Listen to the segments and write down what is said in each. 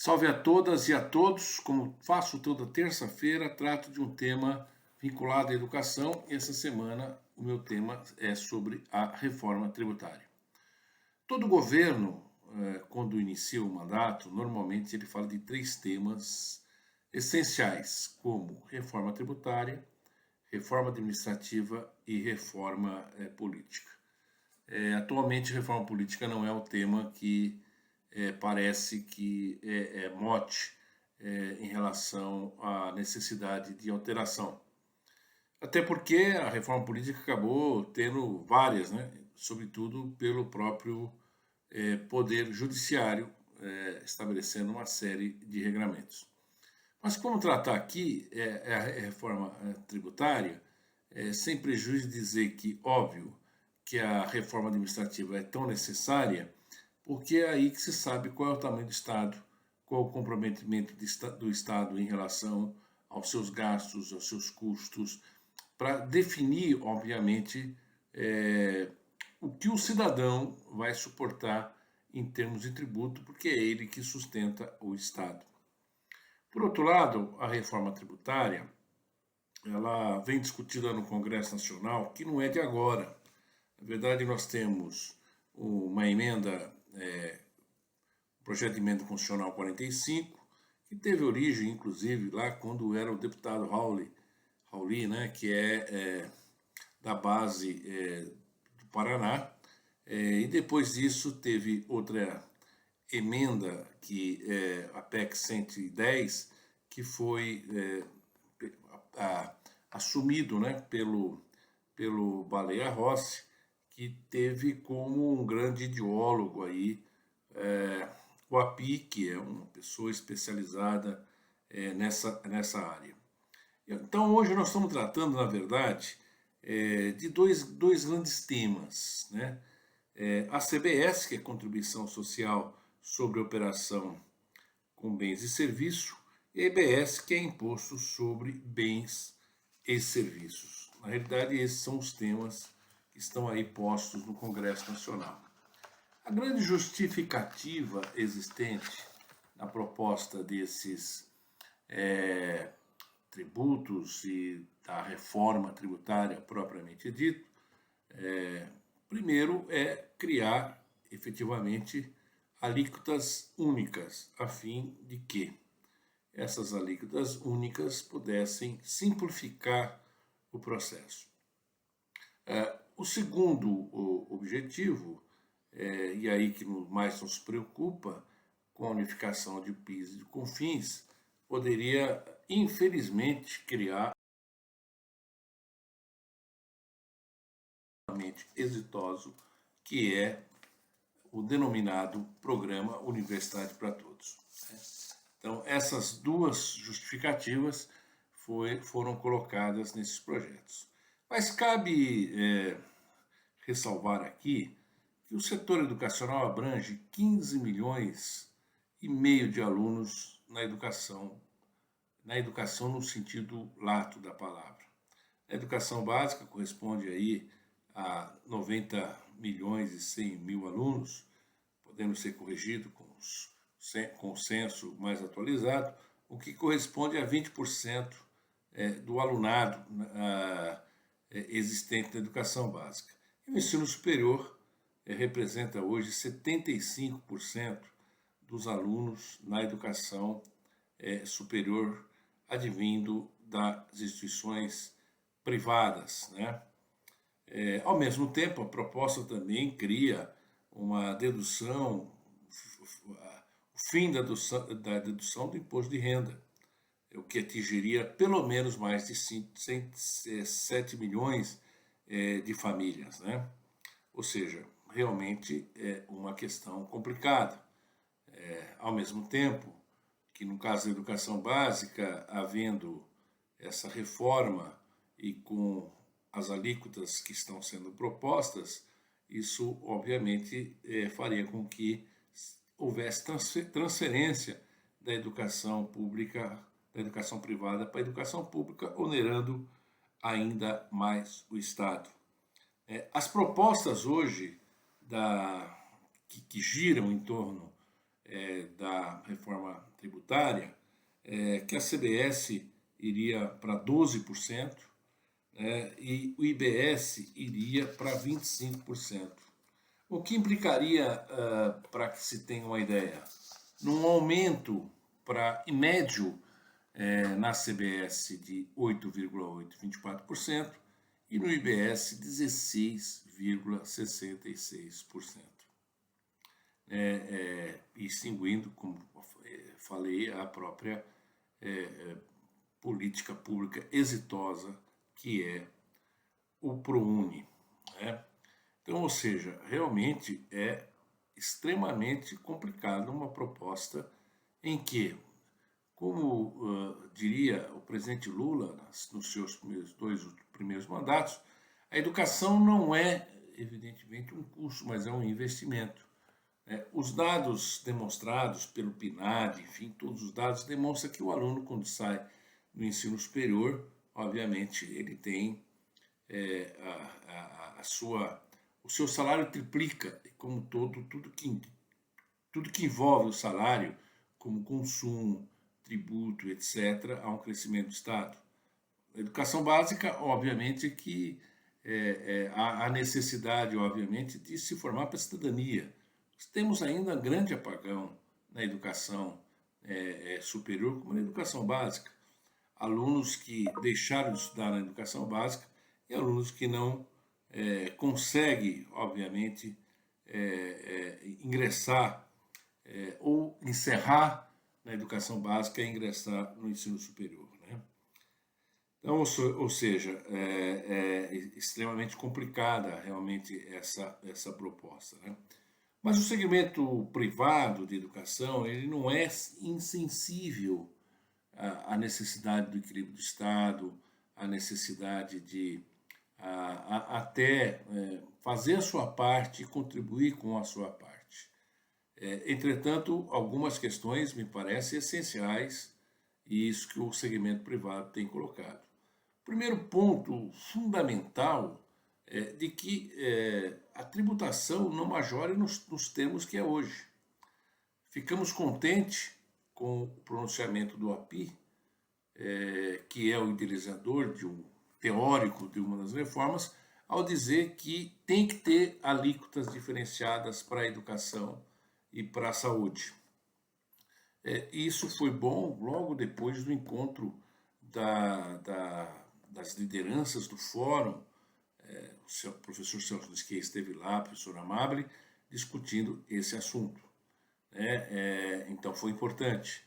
Salve a todas e a todos. Como faço toda terça-feira, trato de um tema vinculado à educação e essa semana o meu tema é sobre a reforma tributária. Todo governo, quando inicia o mandato, normalmente ele fala de três temas essenciais, como reforma tributária, reforma administrativa e reforma política. Atualmente, reforma política não é o tema que parece que é mote em relação à necessidade de alteração. Até porque a reforma política acabou tendo várias, né? Sobretudo pelo próprio Poder Judiciário, estabelecendo uma série de regramentos. Mas como tratar aqui a reforma tributária, sem prejuízo de dizer que, óbvio, que a reforma administrativa é tão necessária, porque é aí que se sabe qual é o tamanho do Estado, qual é o comprometimento do Estado em relação aos seus gastos, aos seus custos, para definir, obviamente, o que o cidadão vai suportar em termos de tributo, porque é ele que sustenta o Estado. Por outro lado, a reforma tributária, ela vem discutida no Congresso Nacional, que não é de agora. Na verdade, nós temos uma emenda, projeto de emenda constitucional 45, que teve origem, inclusive, lá quando era o deputado Rauli, né, que é da base do Paraná. E depois disso teve outra emenda, que é a PEC 110, que foi assumido, né, pelo Baleia Rossi, que teve como um grande ideólogo aí o API, que é uma pessoa especializada nessa área. Então, hoje nós estamos tratando, na verdade, de dois grandes temas, né? A CBS, que é Contribuição Social sobre Operação com Bens e Serviços, e a EBS, que é Imposto sobre Bens e Serviços. Na realidade, esses são os temas que estão aí postos no Congresso Nacional. A grande justificativa existente na proposta desses tributos e da reforma tributária propriamente dito, primeiro é criar efetivamente alíquotas únicas, a fim de que essas alíquotas únicas pudessem simplificar o processo. O segundo objetivo, e aí que mais nos preocupa, com a unificação de PIS e de COFINS, poderia, infelizmente, criar exitoso, que é o denominado Programa Universidade para Todos. Então, essas duas justificativas foram colocadas nesses projetos. Mas cabe ressalvar aqui que o setor educacional abrange 15 milhões e meio de alunos na educação no sentido lato da palavra. A educação básica corresponde aí a 90 milhões e 100 mil alunos, podendo ser corrigido com o censo mais atualizado, o que corresponde a 20% do alunado existente na educação básica. E o ensino superior representa hoje 75% dos alunos na educação superior advindo das instituições privadas, né? Ao mesmo tempo, a proposta também cria uma dedução, o fim da dedução do imposto de renda, o que atingiria pelo menos mais de 7 milhões de famílias, né? Ou seja, realmente é uma questão complicada. Ao mesmo tempo que, no caso da educação básica, havendo essa reforma e com as alíquotas que estão sendo propostas, isso obviamente faria com que houvesse transferência da educação pública, da educação privada para a educação pública, onerando ainda mais o Estado. As propostas hoje que giram em torno da reforma tributária, que a CBS iria para 12%, e o IBS iria para 25%. O que implicaria, para que se tenha uma ideia, num aumento em médio na CBS de 8,824% e no IBS 16,66%. Extinguindo, como falei, a própria política pública exitosa que é o ProUni. Então, ou seja, realmente é extremamente complicado uma proposta em que, como diria o presidente Lula nos seus dois primeiros mandatos, a educação não é, evidentemente, um custo, mas é um investimento. Os dados demonstrados pelo PNAD, enfim, todos os dados demonstram que o aluno, quando sai do ensino superior, obviamente, ele tem o seu salário triplica, como tudo que envolve o salário, como consumo, tributo, etc., há um crescimento do Estado. A educação básica, obviamente, que há necessidade, obviamente, de se formar para a cidadania. Temos ainda um grande apagão na educação superior, como na educação básica. Alunos que deixaram de estudar na educação básica e alunos que não conseguem, obviamente, ingressar ou encerrar na educação básica e ingressar no ensino superior. Então, ou seja, é extremamente complicada realmente essa proposta. Mas o segmento privado de educação, ele não é insensível à necessidade do equilíbrio do Estado, à necessidade de até fazer a sua parte e contribuir com a sua parte. Entretanto, algumas questões me parecem essenciais e isso que o segmento privado tem colocado. O primeiro ponto fundamental é de que a tributação não majore nos termos que é hoje. Ficamos contentes com o pronunciamento do API, que é o idealizador teórico de uma das reformas, ao dizer que tem que ter alíquotas diferenciadas para a educação e para a saúde. Isso foi bom logo depois do encontro das lideranças do fórum. O professor Celso Lisquet esteve lá, a professora Amable, discutindo esse assunto. Então foi importante.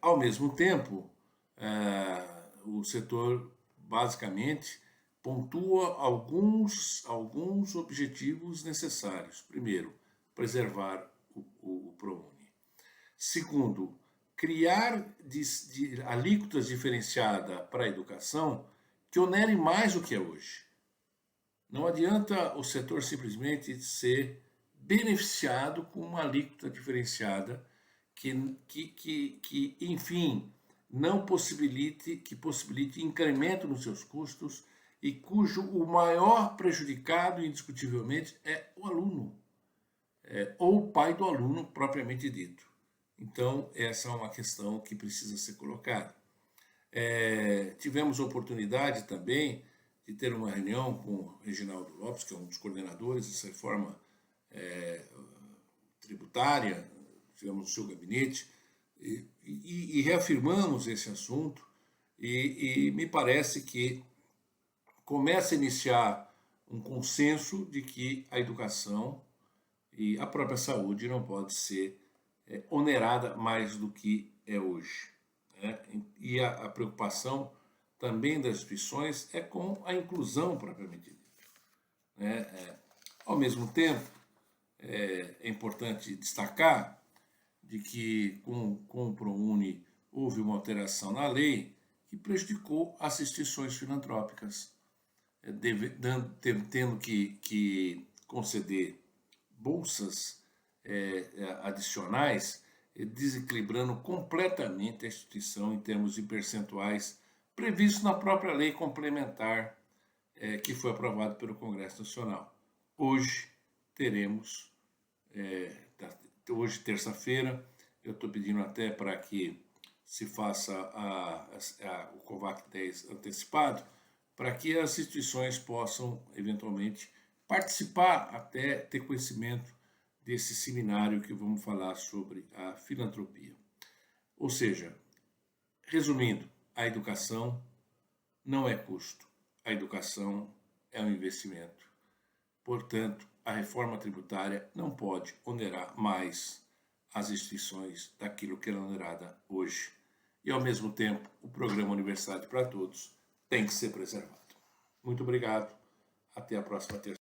Ao mesmo tempo, o setor basicamente pontua alguns objetivos necessários. Primeiro, preservar o ProUni. Segundo, criar alíquotas diferenciadas para a educação que onere mais do que é hoje. Não adianta o setor simplesmente ser beneficiado com uma alíquota diferenciada que enfim, possibilite incremento nos seus custos e cujo o maior prejudicado, indiscutivelmente, é o aluno, ou o pai do aluno, propriamente dito. Então, essa é uma questão que precisa ser colocada. Tivemos a oportunidade também de ter uma reunião com o Reginaldo Lopes, que é um dos coordenadores dessa reforma tributária, tivemos no seu gabinete, e reafirmamos esse assunto, e me parece que começa a iniciar um consenso de que a educação e a própria saúde não pode ser onerada mais do que é hoje. E a preocupação também das instituições é com a inclusão propriamente dita. Ao mesmo tempo, é importante destacar de que com o ProUni houve uma alteração na lei que prejudicou as instituições filantrópicas, tendo que conceder bolsas adicionais, desequilibrando completamente a instituição em termos de percentuais previstos na própria lei complementar que foi aprovada pelo Congresso Nacional. Hoje teremos, hoje, terça-feira, eu estou pedindo até para que se faça o COVAC 10 antecipado, para que as instituições possam, eventualmente, participar, até ter conhecimento desse seminário que vamos falar sobre a filantropia. Ou seja, resumindo, a educação não é custo, a educação é um investimento. Portanto, a reforma tributária não pode onerar mais as instituições daquilo que é onerada hoje. E, ao mesmo tempo, o programa Universidade para Todos tem que ser preservado. Muito obrigado. Até a próxima terça.